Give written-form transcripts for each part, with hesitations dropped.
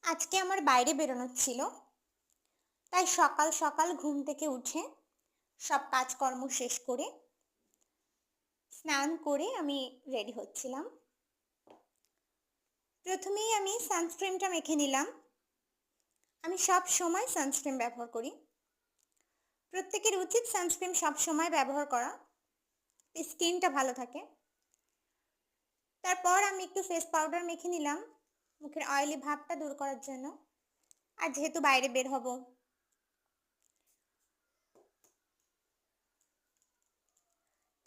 আজকে আমার বাইরে বেরোনোর ছিল, তাই সকাল সকাল ঘুম থেকে উঠে সব কাজকর্ম শেষ করে স্নান করে আমি রেডি হচ্ছিলাম। প্রথমেই আমি সানস্ক্রিনটা মেখে নিলাম। আমি সব সময় সানস্ক্রিন ব্যবহার করি। প্রত্যেকের উচিত সানস্ক্রিন সব সময় ব্যবহার করা, স্কিনটা ভালো থাকে। তারপর আমি একটু ফেস পাউডার মেখে নিলাম মুখের অয়েলি ভাবটা দূর করার জন্য। আর যেহেতু বাইরে বের হব,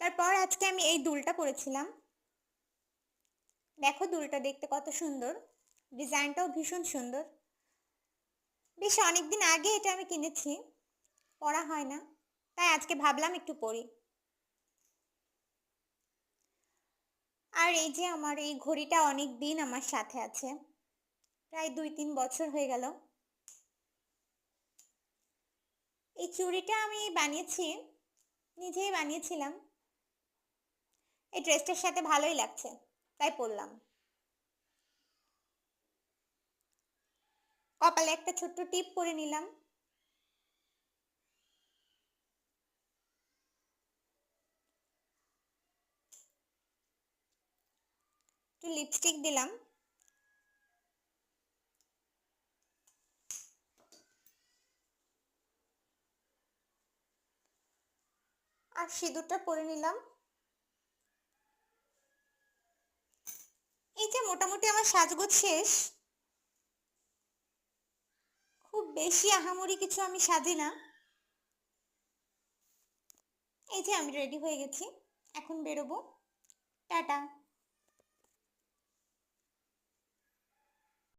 তারপর আজকে আমি এই দুলটা পরেছিলাম। দেখো দুলটা দেখতে কত সুন্দর, ডিজাইনটাও ভীষণ সুন্দর। বেশ অনেকদিন আগে এটা আমি কিনেছি, পরা হয় না, তাই আজকে ভাবলাম একটু পরি। আর এই যে আমার এই ঘড়িটা অনেক দিন আমার সাথে আছে, প্রায় 2-3 বছর হয়ে গেল। এই চুড়িটা আমি বানিয়েছি, নিজেই বানিয়েছিলাম। এই ড্রেসটার সাথে ভালোই লাগছে, তাই পরলাম। কপালে একটা ছোট্ট টিপ পরে নিলাম। একটু লিপস্টিক দিলাম। আর সিঁদুরটা পরে নিলাম। এই যে মোটামুটি আমার সাজগোজ শেষ। খুব বেশি আহামরি কিছু আমি সাজি না। এই যে আমি রেডি হয়ে গেছি, এখন বেরোবো। টাটা।